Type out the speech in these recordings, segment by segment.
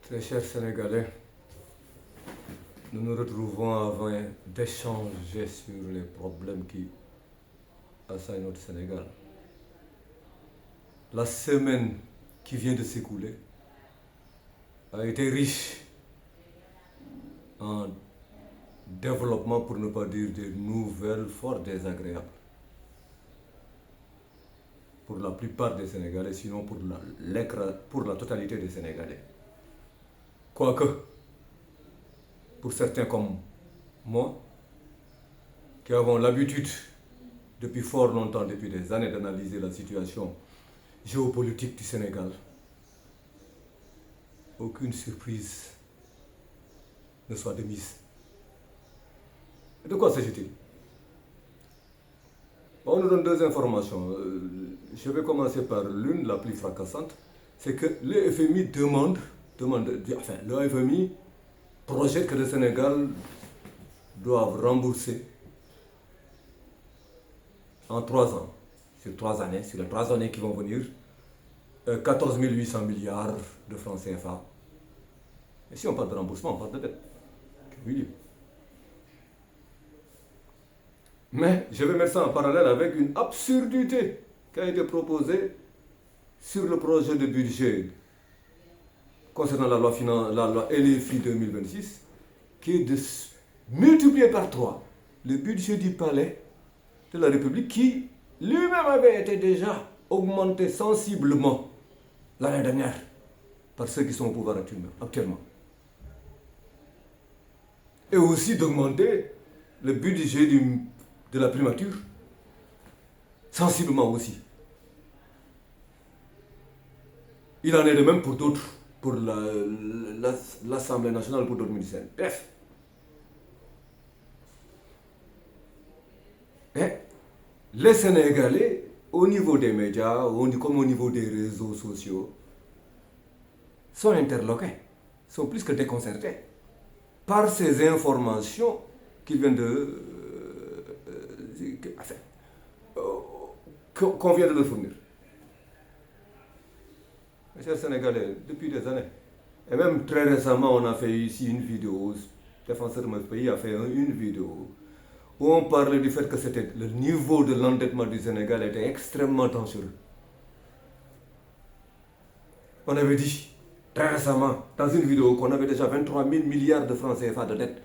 Très chers Sénégalais, nous nous retrouvons afin d'échanger sur les problèmes qui assaillent notre Sénégal. La semaine qui vient de s'écouler a été riche en développement, pour ne pas dire des nouvelles fort désagréables. Pour la plupart des Sénégalais, sinon pour la totalité des Sénégalais. Quoique, pour certains comme moi, qui avons l'habitude, depuis fort longtemps, depuis des années, d'analyser la situation géopolitique du Sénégal, aucune surprise ne soit de mise. De quoi s'agit-il? On nous donne deux informations. Je vais commencer par l'une, la plus fracassante, c'est que le FMI le FMI projette que le Sénégal doit rembourser en 3 ans, sur 3 années, sur les 3 années qui vont venir, 14 800 milliards de francs CFA. Et si on parle de remboursement, on parle de dette. Oui. Mais je vais mettre ça en parallèle avec une absurdité qui a été proposée sur le projet de budget concernant la loi LFI 2026, qui est de multiplier par 3 le budget du palais de la République, qui lui-même avait été déjà augmenté sensiblement l'année dernière par ceux qui sont au pouvoir actuellement. Et aussi d'augmenter le budget de la primature sensiblement aussi. Il en est de même pour d'autres, pour l'Assemblée nationale, pour d'autres ministères. Bref. Mais les Sénégalais, au niveau des médias, comme au niveau des réseaux sociaux, sont interloqués, sont plus que déconcertés par ces informations qu'ils viennent qu'on vient de leur fournir. Mes chers Sénégalais, depuis des années, et même très récemment, on a fait ici une vidéo, Défenseur de mon pays a fait une vidéo où on parlait du fait que le niveau de l'endettement du Sénégal était extrêmement dangereux. On avait dit très récemment dans une vidéo qu'on avait déjà 23 000 milliards de francs CFA de dette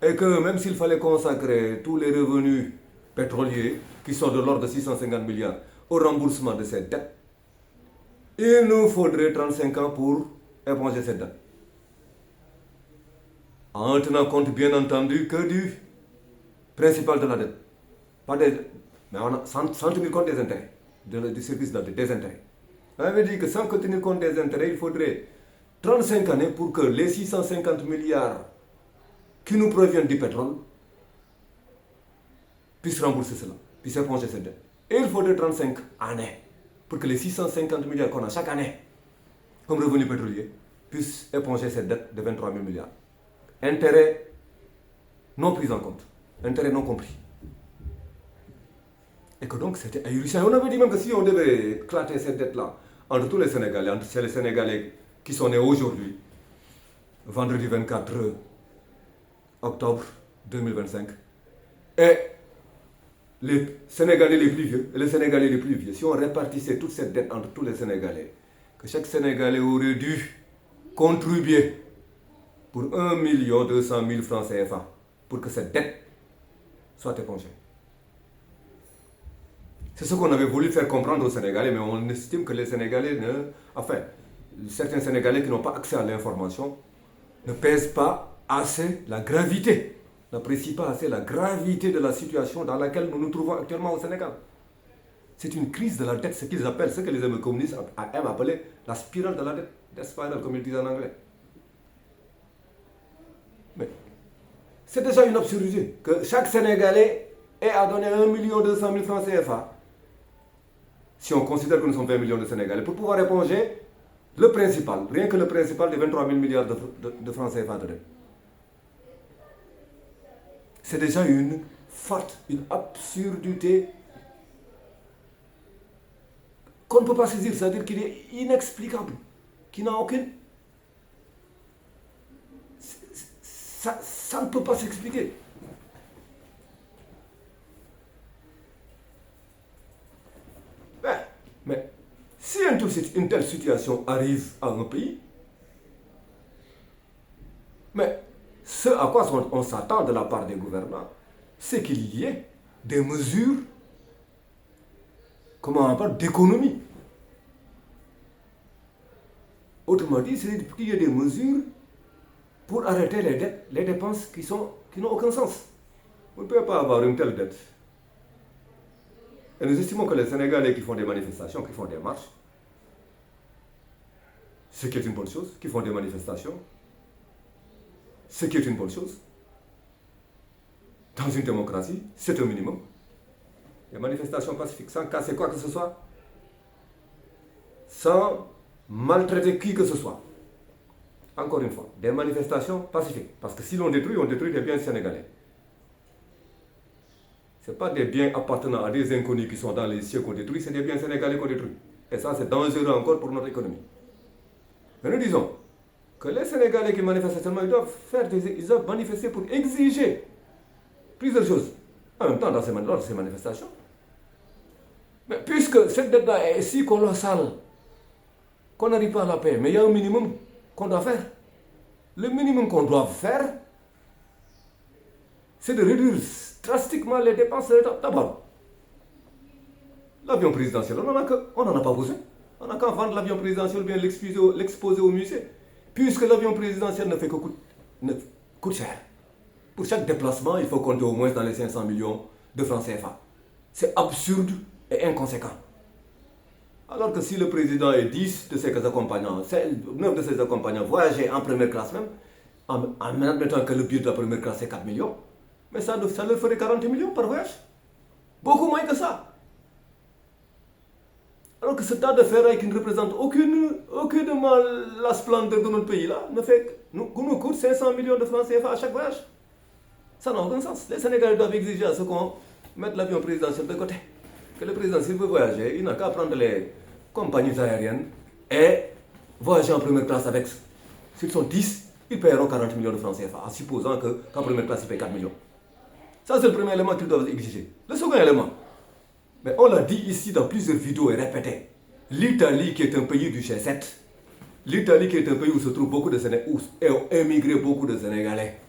et que même s'il fallait consacrer tous les revenus pétroliers qui sont de l'ordre de 650 milliards au remboursement de cette dette, il nous faudrait 35 ans pour éponger cette dette. En tenant compte bien entendu que du principal de la dette, mais sans tenir compte des intérêts, du service de la dette, des intérêts. On avait dit que sans tenir compte des intérêts, il faudrait 35 années pour que les 650 milliards qui nous proviennent du pétrole puissent rembourser cela, puissent éponger cette dette. Et il faudrait 35 années pour que les 650 milliards qu'on a chaque année comme revenu pétrolier puissent éponger cette dette de 23 000 milliards. Intérêts non pris en compte, intérêts non compris. Et que donc c'était ahurissant. On avait dit même que si on devait éclater cette dette-là entre tous les Sénégalais, entre les Sénégalais qui sont nés aujourd'hui, vendredi 24 octobre 2025, et les Sénégalais les plus vieux, et les Sénégalais les plus vieux, si on répartissait toute cette dette entre tous les Sénégalais, que chaque Sénégalais aurait dû contribuer pour 1 200 000 francs CFA pour que cette dette soit épongée. C'est ce qu'on avait voulu faire comprendre aux Sénégalais, mais on estime que les Sénégalais certains Sénégalais qui n'ont pas accès à l'information ne pèsent pas assez la gravité, n'apprécient pas assez la gravité de la situation dans laquelle nous nous trouvons actuellement au Sénégal. C'est une crise de la dette, ce qu'ils appellent, ce que les communistes aiment appeler la spirale de la dette, death spiral comme ils disent en anglais. Mais c'est déjà une absurdité que chaque Sénégalais ait à donner 1 200 000 francs CFA, si on considère que nous sommes 20 millions de Sénégalais, pour pouvoir éponger le principal, rien que le principal de 23 000 milliards de francs CFA de dette. C'est déjà une absurdité qu'on ne peut pas saisir, c'est-à-dire qu'il est inexplicable, qui n'a aucune ça ne peut pas s'expliquer. Mais si une telle situation arrive à un pays, mais ce à quoi on s'attend de la part des gouvernants, c'est qu'il y ait des mesures, comment on parle, d'économie. Autrement dit, c'est qu'il y ait des mesures pour arrêter les dettes, les dépenses qui n'ont aucun sens. On ne peut pas avoir une telle dette. Et nous estimons que les Sénégalais qui font des manifestations, qui font des marches, ce qui est une bonne chose, qui font des manifestations, ce qui est une bonne chose, dans une démocratie, c'est un minimum. Les manifestations pacifiques, sans casser quoi que ce soit, sans maltraiter qui que ce soit. Encore une fois, des manifestations pacifiques. Parce que si on détruit des biens sénégalais. Ce n'est pas des biens appartenant à des inconnus qui sont dans les cieux qu'on détruit, c'est des biens sénégalais qu'on détruit. Et ça, c'est dangereux encore pour notre économie. Mais nous disons que les Sénégalais qui manifestent seulement, ils doivent manifester pour exiger plusieurs choses. En même temps, dans ces manifestations. Mais puisque cette dette-là est si colossale qu'on n'arrive pas à la payer, mais il y a un minimum qu'on doit faire. Le minimum qu'on doit faire, c'est de réduire drastiquement les dépenses de l'État. D'abord, l'avion présidentiel, on n'en a pas besoin. On n'a qu'à vendre l'avion présidentiel ou bien l'exposer au musée. Puisque l'avion présidentiel ne coûte cher. Pour chaque déplacement, il faut compter au moins dans les 500 millions de francs CFA. C'est absurde et inconséquent. Alors que si le président et 10 de ses accompagnants, 9 de ses accompagnants voyageaient en première classe même, en admettant que le billet de la première classe c'est 4 millions, mais ça leur ferait 40 millions par voyage. Beaucoup moins que ça. Alors que ce tas de ferraille qui ne représente aucunement la splendeur de notre pays là, nous coûte 500 millions de francs CFA à chaque voyage. Ça n'a aucun sens. Les Sénégalais doivent exiger à ce qu'on mette l'avion présidentiel de côté. Que le président, s'il veut voyager, il n'a qu'à prendre les compagnies aériennes et voyager en première classe avec. S'ils sont 10, ils paieront 40 millions de francs CFA, en supposant qu'en première classe, ils payent 4 millions. Ça, c'est le premier élément qu'ils doivent exiger. Le second élément, mais on l'a dit ici dans plusieurs vidéos et répété, l'Italie qui est un pays du G7, l'Italie qui est un pays où se trouvent beaucoup de Sénégalais, où ont émigré beaucoup de Sénégalais.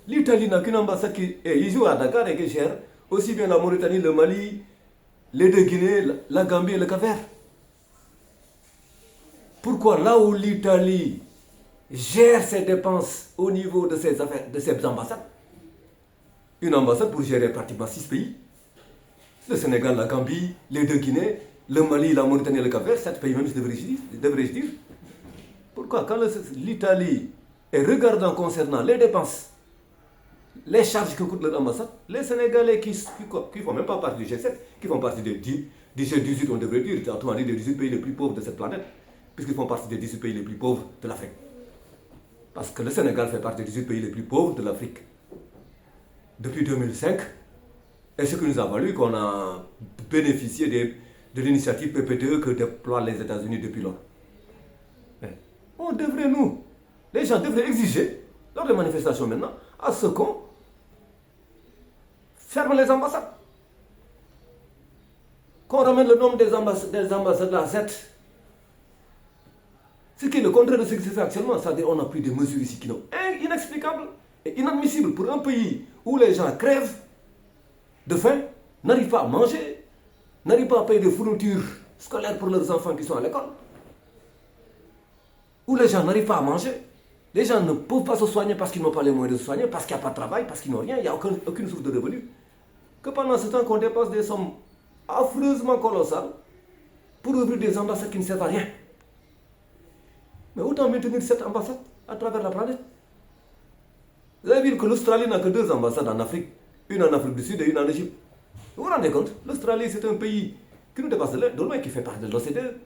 L'Italie n'a qu'une ambassade qui est joue à Dakar et qui gère aussi bien la Mauritanie, le Mali, les deux Guinées, la Gambie et le Cap-Vert. Pourquoi là où l'Italie gère ses dépenses au niveau de ses affaires, de ses ambassades, une ambassade pour gérer pratiquement 6 pays, le Sénégal, la Gambie, les deux Guinées, le Mali, la Mauritanie et le Cap-Vert, 7 pays même, devrais-je dire. Pourquoi quand l'Italie est regardant concernant les dépenses, les charges que coûte leur ambassade, les Sénégalais qui ne font même pas partie du G7, qui font partie du G18, on devrait dire, autrement dit, des 18 pays les plus pauvres de cette planète, puisqu'ils font partie des 18 pays les plus pauvres de l'Afrique. Parce que le Sénégal fait partie des 18 pays les plus pauvres de l'Afrique. Depuis 2005, et ce qui nous a valu qu'on a bénéficié de l'initiative PPTE que déploient les États-Unis depuis lors. Mais les gens devraient exiger, lors des manifestations maintenant, à ce qu'on ferme les ambassades. Qu'on ramène le nombre des ambassades à 7. Ce qui est le contraire de ce qui se fait actuellement, c'est-à-dire qu'on a pris des mesures ici qui sont inexplicables et inadmissibles pour un pays où les gens crèvent de faim, n'arrivent pas à manger, n'arrivent pas à payer des fournitures scolaires pour leurs enfants qui sont à l'école, où les gens n'arrivent pas à manger, les gens ne peuvent pas se soigner parce qu'ils n'ont pas les moyens de se soigner, parce qu'il n'y a pas de travail, parce qu'ils n'ont rien, il n'y a aucune source de revenus. Que pendant ce temps qu'on dépasse des sommes affreusement colossales pour ouvrir des ambassades qui ne servent à rien. Mais autant maintenir cette ambassade à travers la planète. Vous avez vu que l'Australie n'a que 2 ambassades en Afrique, une en Afrique du Sud et une en Égypte. Vous vous rendez compte? L'Australie, c'est un pays qui nous dépasse de loin, qui fait partie de l'OCDE.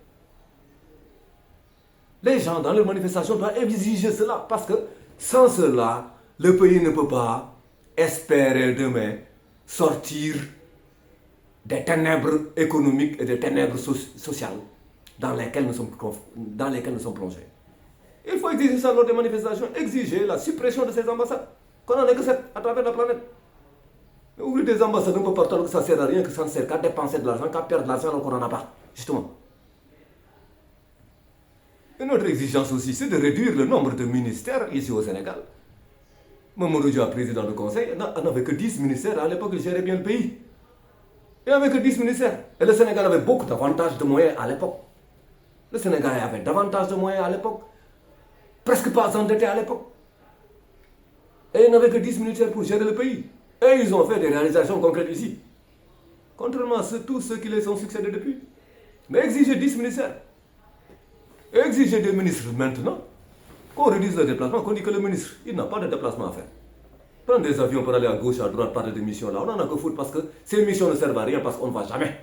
Les gens, dans les manifestations, doivent exiger cela, parce que sans cela, le pays ne peut pas espérer demain sortir des ténèbres économiques et des ténèbres sociales dans lesquelles nous sommes plongés. Il faut exiger ça lors des manifestations, exiger la suppression de ces ambassades. Qu'on en ait que 7 à travers la planète. Mais ouvrir des ambassades un peu partout alors que ça ne sert à rien, que ça ne sert qu'à dépenser de l'argent, qu'à perdre de l'argent alors qu'on n'en a pas. Justement. Et notre exigence aussi, c'est de réduire le nombre de ministères ici au Sénégal. Mamadou Dia, président du conseil, n'avait que 10 ministères. À l'époque, il gérait bien le pays. Il n'avait que 10 ministères. Et le Sénégal avait beaucoup davantage de moyens à l'époque. Le Sénégal avait davantage de moyens à l'époque. Presque pas endetté à l'époque. Et il n'avait que 10 ministères pour gérer le pays. Et ils ont fait des réalisations concrètes ici. Contrairement à tous ceux qui les sont succédés depuis. Mais exiger 10 ministères. Exiger des ministres maintenant. Qu'on réduise le déplacement, qu'on dit que le ministre, il n'a pas de déplacement à faire. Prendre des avions pour aller à gauche, à droite, parler de missions là. On n'en a que foutre parce que ces missions ne servent à rien parce qu'on ne va jamais.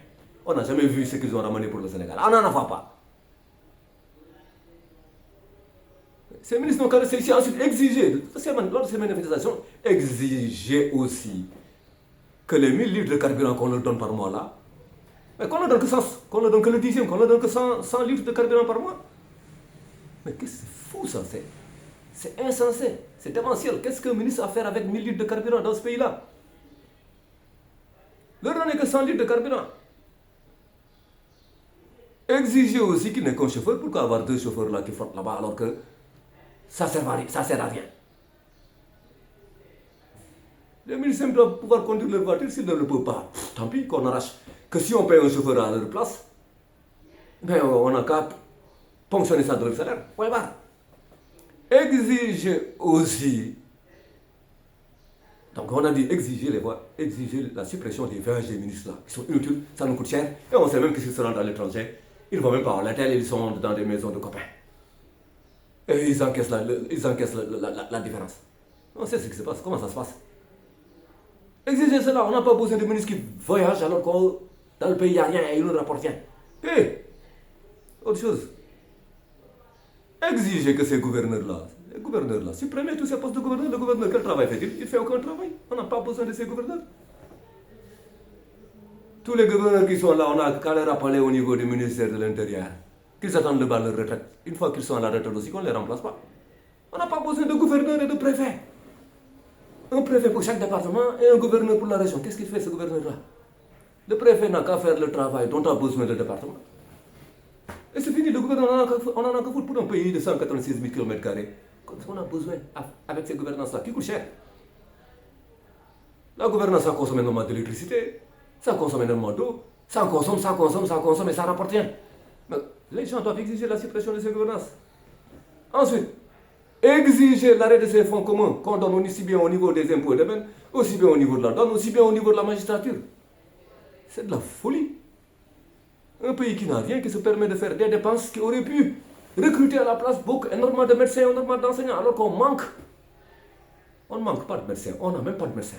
On n'a jamais vu ce qu'ils ont ramené pour le Sénégal. On n'en va pas. Ces ministres n'ont qu'à rester ensuite exiger, lors de ces manifestations, exiger aussi que les 1000 litres de carburant qu'on leur donne par mois là, mais qu'on leur donne que 100, qu'on leur donne que le dixième, qu'on leur donne que 100 litres de carburant par mois. Mais qu'est-ce que c'est fou ça, c'est insensé, c'est démentiel. Qu'est-ce qu'un ministre a à faire avec 1000 litres de carburant dans ce pays-là? Leur donner que 100 litres de carburant. Exiger aussi qu'il n'est qu'un chauffeur. Pourquoi avoir 2 chauffeurs là qui frottent là-bas alors que ça sert à rien? Les ministres doivent pouvoir conduire leur voiture. S'ils ne le peuvent pas, tant pis qu'on arrache. Que si on paye un chauffeur à leur place, ben on n'a qu'à ponctionner ça de leur salaire. Point barre. Exiger aussi. Donc on a dit exiger la suppression des 20 ministres là, qui sont inutiles, ça nous coûte cher, et on sait même que s'ils se rendent à l'étranger, ils ne vont même pas à l'hôtel, ils sont dans des maisons de copains. Et ils encaissent la différence. On sait ce qui se passe, comment ça se passe. Exiger cela, on n'a pas besoin de ministres qui voyagent alors que dans le pays il n'y a rien et ils ne rapportent rien. Et autre chose. Exiger que ces gouverneurs-là, supprimez tous ces postes de gouverneurs. Le gouverneur, quel travail fait-il? Il ne fait aucun travail. On n'a pas besoin de ces gouverneurs. Tous les gouverneurs qui sont là, on n'a qu'à les rappeler au niveau du ministère de l'Intérieur. Qu'ils attendent le bas de leur retraite. Une fois qu'ils sont à la retraite aussi, qu'on ne les remplace pas. On n'a pas besoin de gouverneurs et de préfets. Un préfet pour chaque département et un gouverneur pour la région. Qu'est-ce qu'il fait ce gouverneur-là? Le préfet n'a qu'à faire le travail dont a besoin le département. Et c'est fini, le gouvernement, on en a que foutre pour un pays de 186 000 km². Qu'est-ce qu'on a besoin avec ces gouvernances-là qui coûtent cher? La gouvernance, ça consomme énormément d'électricité, ça consomme énormément d'eau, ça consomme et ça rapporte rien. Mais les gens doivent exiger la suppression de ces gouvernances. Ensuite, exiger l'arrêt de ces fonds communs qu'on donne aussi bien au niveau des impôts et des domaines, aussi bien au niveau de la douane, aussi bien au niveau de la magistrature. C'est de la folie. Un pays qui n'a rien, qui se permet de faire des dépenses, qui aurait pu recruter à la place énormément de médecins, énormément d'enseignants, alors qu'on manque. On ne manque pas de médecins, on n'a même pas de médecins.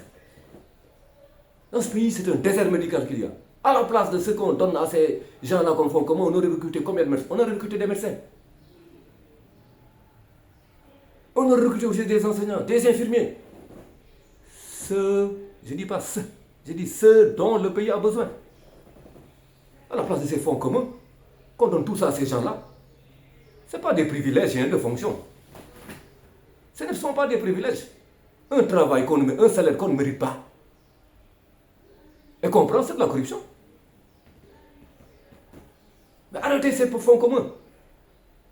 Dans ce pays, c'est un désert médical qu'il y a. À la place de ce qu'on donne à ces gens-là comme fonds communs, on aurait recruté combien de médecins? On aurait recruté des médecins. On aurait recruté aussi des enseignants, des infirmiers. Je ne dis pas ce, je dis ceux dont le pays a besoin. À la place de ces fonds communs, qu'on donne tout ça à ces gens-là, ce n'est pas des privilèges, de fonctions. Ce ne sont pas des privilèges. Un travail un salaire qu'on ne mérite pas. Et qu'on prend, c'est de la corruption. Mais arrêtez ces fonds communs.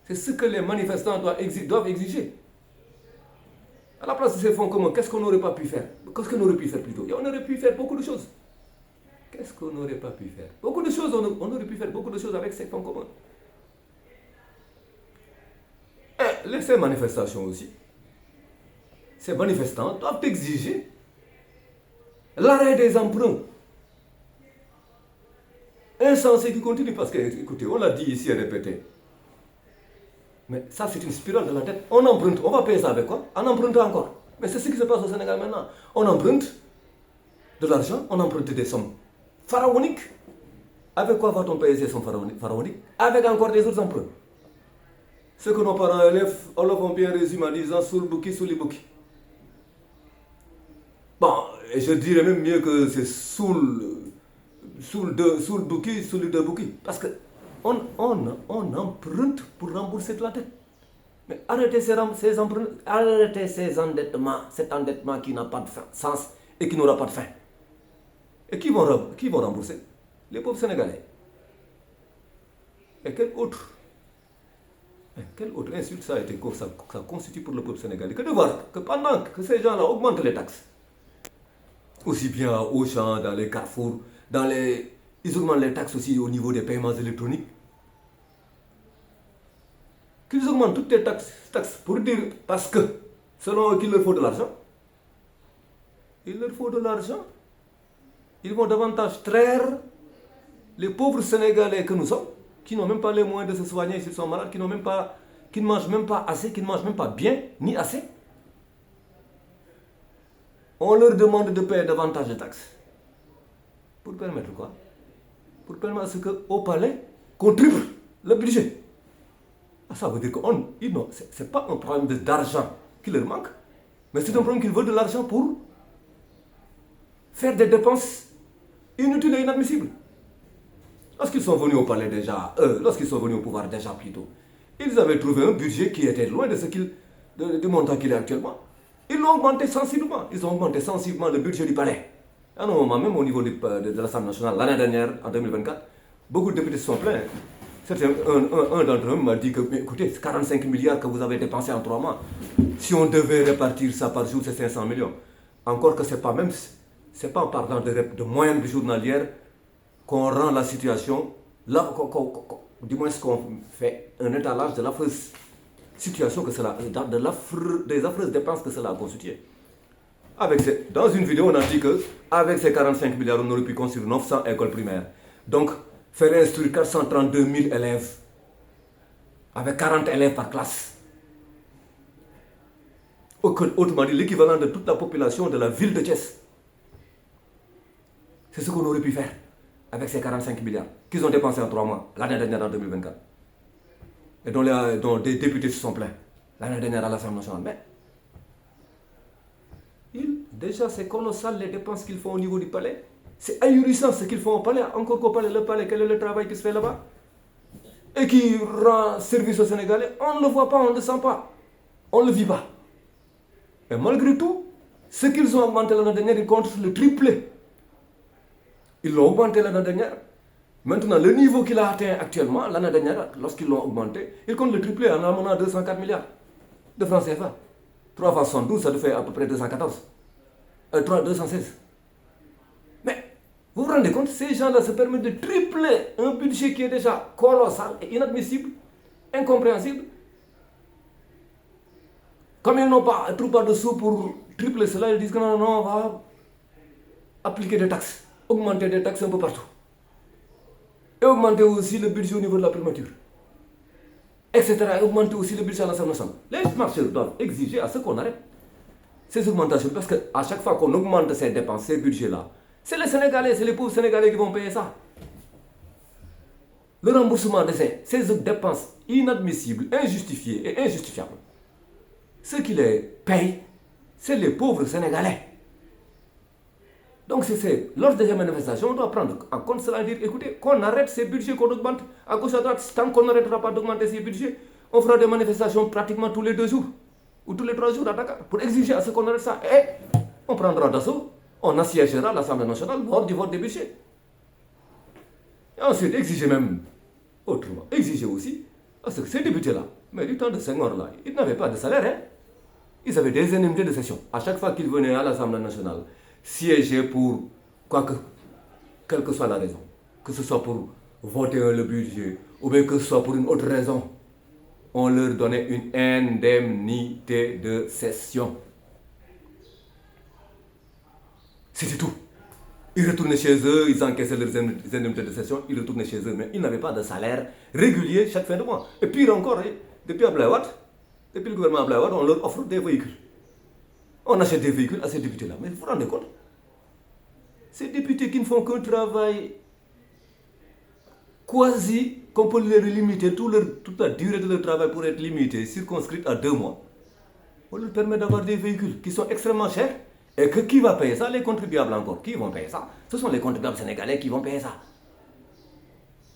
C'est ce que les manifestants doivent exiger. À la place de ces fonds communs, qu'est-ce qu'on n'aurait pas pu faire? Qu'est-ce qu'on aurait pu faire plutôt? Et on aurait pu faire beaucoup de choses. Qu'est-ce qu'on n'aurait pas pu faire? Beaucoup de choses, on aurait pu faire beaucoup de choses avec ces fonds communs. Et ces manifestations aussi, ces manifestants doivent exiger l'arrêt des emprunts insensés qui continuent. Parce que, écoutez, on l'a dit ici et répété. Mais ça, c'est une spirale de la tête. On emprunte, on va payer ça avec quoi? En empruntant encore. Mais c'est ce qui se passe au Sénégal maintenant. On emprunte de l'argent, on emprunte des sommes pharaoniques. Avec quoi va-t-on payer ces sommes pharaoniques? Avec encore des autres emprunts. Ce que nos parents élèves, on l'ont bien résumé en disant sous le bouki, sous les bouki. Bon, et je dirais même mieux que c'est sous le bouki, sous les deux bouki. Parce que on emprunte pour rembourser de la dette. Mais arrêtez ces endettements, cet endettement qui n'a pas de sens et qui n'aura pas de fin. Et qui vont rembourser? Les pauvres Sénégalais. Et quelle autre insulte ça constitue pour le peuple sénégalais que de voir que pendant que ces gens-là augmentent les taxes, aussi bien à Auchan, dans les carrefours, ils augmentent les taxes aussi au niveau des paiements électroniques, qu'ils augmentent toutes les taxes pour dire, parce que, selon eux, qu'il leur faut de l'argent. Il leur faut de l'argent. Ils vont davantage traire les pauvres Sénégalais que nous sommes, qui n'ont même pas les moyens de se soigner s'ils sont malades, qui ne mangent même pas assez, qui ne mangent même pas bien, ni assez. On leur demande de payer davantage de taxes. Pour permettre quoi? Pour permettre à ce qu'au palais, qu'on triple le budget. Ça veut dire que ce n'est pas un problème d'argent qui leur manque, mais c'est un problème qu'ils veulent de l'argent pour faire des dépenses inutiles et inadmissibles. Lorsqu'ils sont venus au palais déjà, lorsqu'ils sont venus au pouvoir déjà plus tôt, ils avaient trouvé un budget qui était loin de du montant qu'il est actuellement. Ils l'ont augmenté sensiblement. Ils ont augmenté sensiblement le budget du palais. À un moment, même au niveau de l'Assemblée nationale, l'année dernière, en 2024, beaucoup de députés se sont plaints. Un d'entre eux m'a dit que, écoutez, c'est 45 milliards que vous avez dépensé en 3 mois. Si on devait répartir ça par jour, c'est 500 millions. Encore que c'est pas en parlant de moyenne journalière qu'on rend la situation, du moins qu'on fait un étalage de l'affreuse situation que cela, des affreuses dépenses que cela a constitué. Dans une vidéo, on a dit qu'avec ces 45 milliards, on aurait pu construire 900 écoles primaires. Donc, faire instruire 432 000 élèves, avec 40 élèves par classe. Autrement dit, l'équivalent de toute la population de la ville de Thiès. C'est ce qu'on aurait pu faire avec ces 45 milliards qu'ils ont dépensés en 3 mois, l'année dernière en 2024. Et dont des députés se sont plaints l'année dernière à l'Assemblée nationale. Mais déjà, c'est colossal les dépenses qu'ils font au niveau du palais. C'est ahurissant ce qu'ils font au palais. Encore qu'au palais, quel est le travail qui se fait là-bas? Et qui rend service aux Sénégalais, on ne le voit pas, on ne le sent pas. On ne le vit pas. Et malgré tout, ce qu'ils ont augmenté l'année dernière, ils comptent le triplé. Ils l'ont augmenté l'année dernière. Maintenant, le niveau qu'il a atteint actuellement, l'année dernière, lorsqu'ils l'ont augmenté, ils comptent le triplé en amenant 204 milliards de francs CFA. 3 fois 72, ça fait à peu près 214. 216. Mais, vous vous rendez compte, ces gens-là se permettent de tripler un budget qui est déjà colossal et inadmissible, incompréhensible. Comme ils n'ont pas de sous pour tripler cela, ils disent que non, on va appliquer des taxes, augmenter des taxes un peu partout. Et augmenter aussi le budget au niveau de la primature. Etc. Et augmenter aussi le budget à l'Assemblée nationale. Les marchés doivent exiger à ce qu'on arrête ces augmentations. Parce qu'à chaque fois qu'on augmente ces dépenses, ces budgets-là, c'est les Sénégalais, c'est les pauvres Sénégalais qui vont payer ça. Le remboursement de ces dépenses inadmissibles, injustifiées et injustifiables, ceux qui les payent, c'est les pauvres Sénégalais. Donc lors de ces manifestations, on doit prendre en compte cela et dire, écoutez, qu'on arrête ces budgets qu'on augmente à gauche à droite. Tant qu'on n'arrêtera pas d'augmenter ces budgets, on fera des manifestations pratiquement tous les 2 jours ou tous les 3 jours à Dakar pour exiger à ce qu'on arrête ça. Et on prendra d'assaut, on assiégera l'Assemblée nationale hors du vote des budgets. Et ensuite, exiger même autrement. Exiger aussi, parce que ces députés-là, mais du temps de Senghor-là, ils n'avaient pas de salaire. Hein? Ils avaient des indemnités de session. À chaque fois qu'ils venaient à l'Assemblée nationale, siéger pour quelle que soit la raison, que ce soit pour voter le budget ou bien que ce soit pour une autre raison, on leur donnait une indemnité de session. C'était tout. Ils retournaient chez eux, ils encaissaient leurs indemnités de session, ils retournaient chez eux, mais ils n'avaient pas de salaire régulier chaque fin de mois. Et pire encore, depuis le gouvernement Abdoulaye Wade, on leur offre des véhicules. On achète des véhicules à ces députés-là. Mais vous vous rendez compte? Ces députés qui ne font qu'un travail quasi, qu'on peut les limiter, toute la durée de leur travail pour être limitée, circonscrite à 2 mois. On leur permet d'avoir des véhicules qui sont extrêmement chers. Et que qui va payer ça? Les contribuables encore. Qui vont payer ça? Ce sont les contribuables sénégalais qui vont payer ça.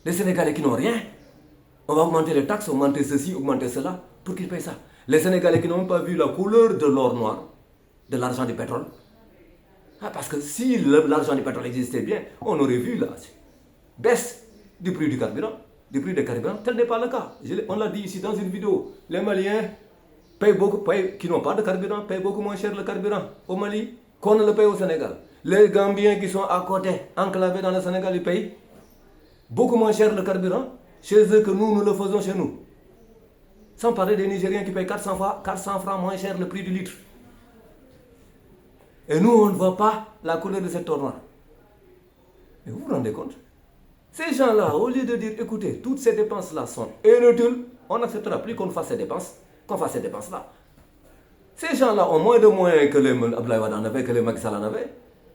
Les Sénégalais qui n'ont rien, on va augmenter les taxes, augmenter ceci, augmenter cela, pour qu'ils payent ça. Les Sénégalais qui n'ont même pas vu la couleur de l'or noir, de l'argent du pétrole. Parce que si l'argent du pétrole existait bien, on aurait vu la baisse du prix du carburant, du prix des carburants. Tel n'est pas le cas. On l'a dit ici dans une vidéo. Les Maliens qui n'ont pas de carburant payent beaucoup moins cher le carburant au Mali qu'on ne le paye au Sénégal. Les Gambiens qui sont à côté, enclavés dans le Sénégal, ils payent beaucoup moins cher le carburant chez eux que nous le faisons chez nous. Sans parler des Nigériens qui payent 400 francs moins cher le prix du litre. Et nous, on ne voit pas la couleur de cette or noire. Mais vous vous rendez compte? Ces gens-là, au lieu de dire, écoutez, toutes ces dépenses-là sont inutiles, on n'acceptera plus qu'on fasse ces dépenses-là. Ces gens-là ont moins de moyens que les Abdoulaye Wade en avait, que les Macky Sall en avaient,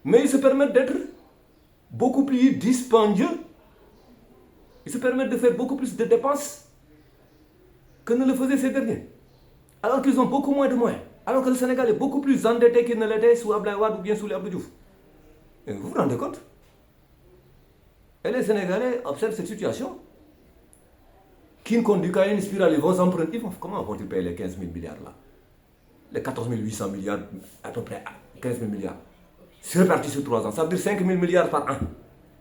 mais ils se permettent d'être beaucoup plus dispendieux. Ils se permettent de faire beaucoup plus de dépenses que ne le faisaient ces derniers. Alors qu'ils ont beaucoup moins de moyens. Alors que le Sénégal est beaucoup plus endetté qu'il ne l'était sous Abdoulaye Wade ou bien sous les Abdou Diouf. Et vous vous rendez compte? Et les Sénégalais observent cette situation qui ne conduit qu'à une spirale. Ils vont s'emprunter. Comment vont-ils payer les 15 000 milliards là? Les 14 800 milliards, à peu près 15 000 milliards. C'est réparti sur 3 ans. Ça veut dire 5 000 milliards par an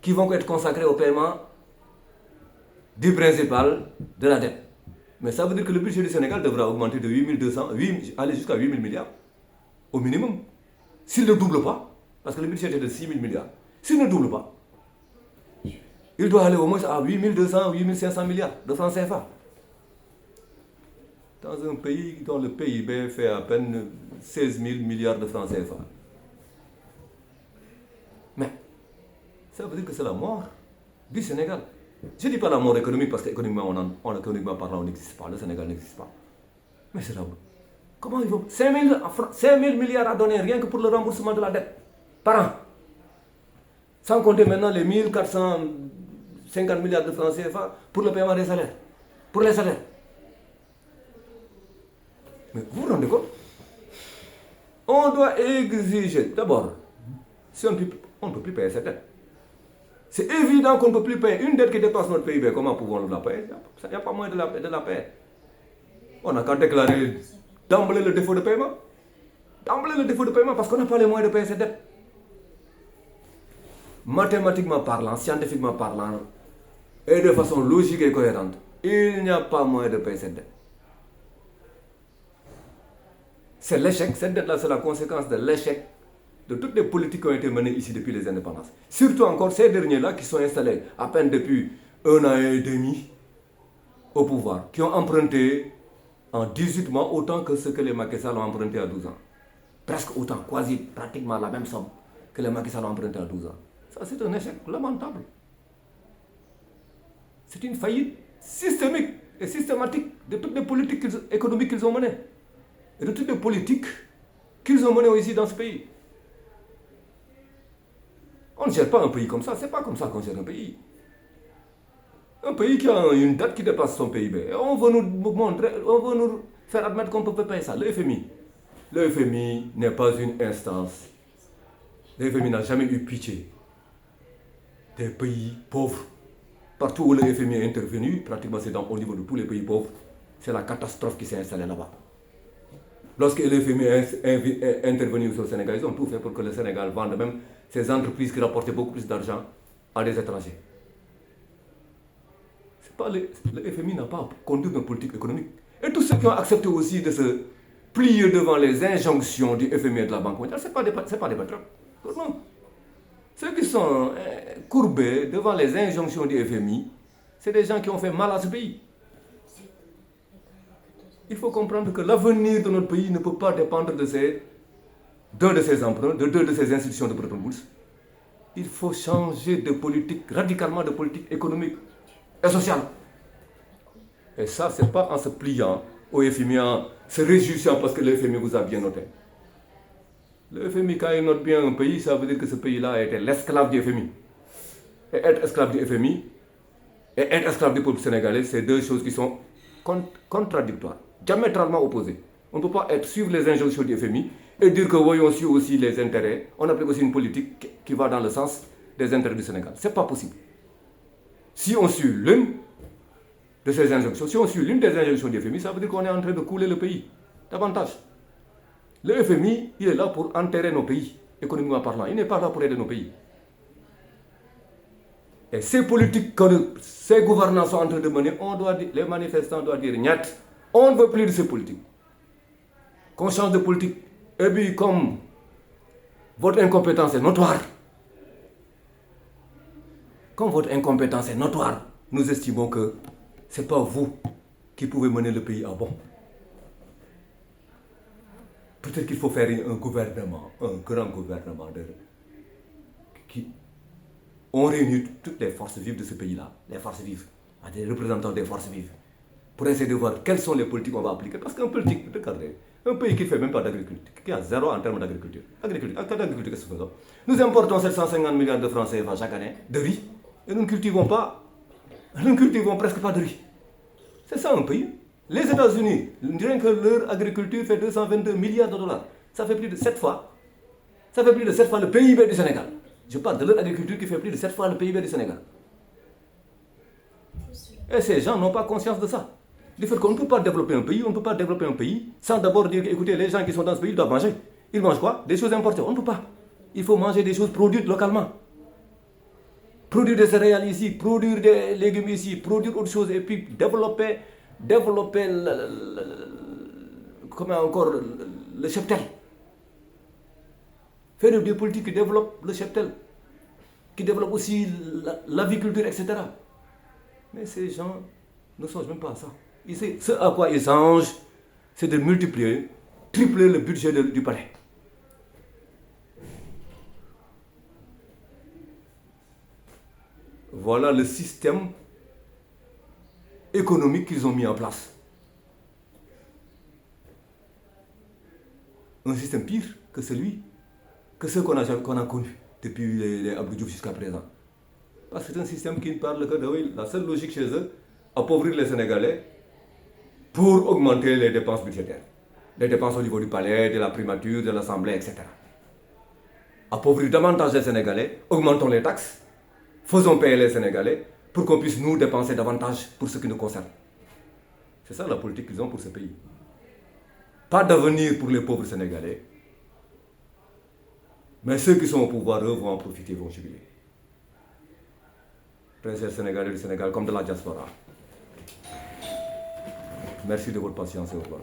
qui vont être consacrés au paiement du principal de la dette. Mais ça veut dire que le budget du Sénégal devra augmenter de aller jusqu'à 8 000 milliards au minimum. S'il ne double pas, parce que le budget est de 6 000 milliards, s'il ne double pas, il doit aller au moins à 8 200, 8 500 milliards de francs CFA. Dans un pays dont le PIB fait à peine 16 000 milliards de francs CFA. Mais ça veut dire que c'est la mort du Sénégal. Je ne dis pas la mort économique parce qu'économiquement parlant, on n'existe pas. Le Sénégal n'existe pas. Mais c'est là où. Comment ils vont 5 000 milliards à donner rien que pour le remboursement de la dette par an. Sans compter maintenant les 1450 milliards de francs CFA pour le paiement des salaires. Pour les salaires. Mais vous vous rendez compte? On doit exiger, d'abord, si on ne peut plus payer cette dette. C'est évident qu'on ne peut plus payer une dette qui dépasse notre PIB. Comment pouvons-nous la payer? Il n'y a pas moyen de la payer. On n'a qu'à déclarer d'emblée le défaut de paiement. D'emblée le défaut de paiement parce qu'on n'a pas les moyens de payer cette dette. Mathématiquement parlant, scientifiquement parlant, et de façon logique et cohérente, il n'y a pas moyen de payer cette dette. C'est l'échec. Cette dette-là, c'est la conséquence de l'échec de toutes les politiques qui ont été menées ici depuis les indépendances. Surtout encore ces derniers-là qui sont installés à peine depuis 1 an et demi au pouvoir, qui ont emprunté en 18 mois autant que ce que les Macky Sall ont emprunté à 12 ans. Presque autant, quasi pratiquement la même somme que les Macky Sall ont emprunté à 12 ans. Ça, c'est un échec lamentable. C'est une faillite systémique et systématique de toutes les politiques économiques qu'ils ont menées. Et de toutes les politiques qu'ils ont menées ici dans ce pays. On ne gère pas un pays comme ça. C'est pas comme ça qu'on gère un pays. Un pays qui a une dette qui dépasse son PIB. On veut nous faire admettre qu'on peut payer ça. Le FMI n'est pas une instance. Le FMI n'a jamais eu pitié des pays pauvres. Partout où le FMI est intervenu, pratiquement c'est au niveau de tous les pays pauvres, c'est la catastrophe qui s'est installée là-bas. Lorsque le FMI est intervenu au Sénégal, ils ont tout fait pour que le Sénégal vende même ces entreprises qui rapportaient beaucoup plus d'argent à des étrangers. Le FMI n'a pas conduit une politique économique. Et tous ceux qui ont accepté aussi de se plier devant les injonctions du FMI et de la Banque mondiale, ce n'est pas des patriotes. Non. Ceux qui sont courbés devant les injonctions du FMI, c'est des gens qui ont fait mal à ce pays. Il faut comprendre que l'avenir de notre pays ne peut pas dépendre de deux de ses emprunts, de deux de ses institutions de Bretton Woods. Il faut changer de politique, radicalement de politique économique et sociale. Et ça, ce n'est pas en se pliant au FMI, en se réjouissant parce que le FMI vous a bien noté. Le FMI, quand il note bien un pays, ça veut dire que ce pays-là a été l'esclave du FMI. Et être esclave du FMI et être esclave du peuple sénégalais, c'est deux choses qui sont contradictoires, diamétralement opposées. On ne peut pas suivre les injonctions du FMI et dire que voyons suivre aussi les intérêts. On applique aussi une politique qui va dans le sens des intérêts du Sénégal. Ce n'est pas possible. Si on suit l'une de ces injonctions, si on suit l'une des injonctions du FMI, ça veut dire qu'on est en train de couler le pays. davantage. Le FMI, il est là pour enterrer nos pays, économiquement parlant. Il n'est pas là pour aider nos pays. Et ces politiques que ces gouvernants sont en train de mener, les manifestants doivent dire niet. On ne veut plus de ces politiques. Qu'on change de politique. Et puis, comme votre incompétence est notoire, nous estimons que ce n'est pas vous qui pouvez mener le pays à bon. Peut-être qu'il faut faire un gouvernement, un grand gouvernement qui on réunit toutes les forces vives de ce pays-là, les forces vives, des représentants des forces vives, pour essayer de voir quelles sont les politiques qu'on va appliquer. Parce qu'un politique, regardez, un pays qui ne fait même pas d'agriculture, qui a zéro en termes d'agriculture. Agriculture, qu'est-ce que c'est? Nous importons 750 milliards de francs CFA chaque année de riz, et nous ne cultivons presque pas de riz. C'est ça un pays. Les États-Unis, on dirait que leur agriculture fait 222 milliards de dollars. Ça fait plus de 7 fois. Ça fait plus de 7 fois le PIB du Sénégal. Je parle de leur agriculture qui fait plus de 7 fois le PIB du Sénégal. Et ces gens n'ont pas conscience de ça. Du fait qu'on ne peut pas développer un pays, sans d'abord dire que, écoutez, les gens qui sont dans ce pays doivent manger. Ils mangent quoi? Des choses importées. On ne peut pas. Il faut manger des choses produites localement. Produire des céréales ici, produire des légumes ici, produire autre chose et puis développer le cheptel. Faire des politiques qui développent le cheptel, qui développent aussi l'aviculture, etc. Mais ces gens ne songent même pas à ça. Ce à quoi ils songent, c'est de multiplier, tripler le budget du palais. Voilà le système économique qu'ils ont mis en place. Un système pire que ceux qu'on a connu depuis les Abdou Diouf jusqu'à présent. Parce que c'est un système qui ne parle que de la seule logique chez eux, appauvrir les Sénégalais pour augmenter les dépenses budgétaires. Les dépenses au niveau du palais, de la primature, de l'Assemblée, etc. Appauvrir davantage les Sénégalais, augmentons les taxes, faisons payer les Sénégalais pour qu'on puisse nous dépenser davantage pour ce qui nous concerne. C'est ça la politique qu'ils ont pour ce pays. Pas d'avenir pour les pauvres Sénégalais. Mais ceux qui sont au pouvoir, eux, vont en profiter, vont jubiler. Très chers Sénégalais du Sénégal, comme de la diaspora. Merci de votre patience et au revoir.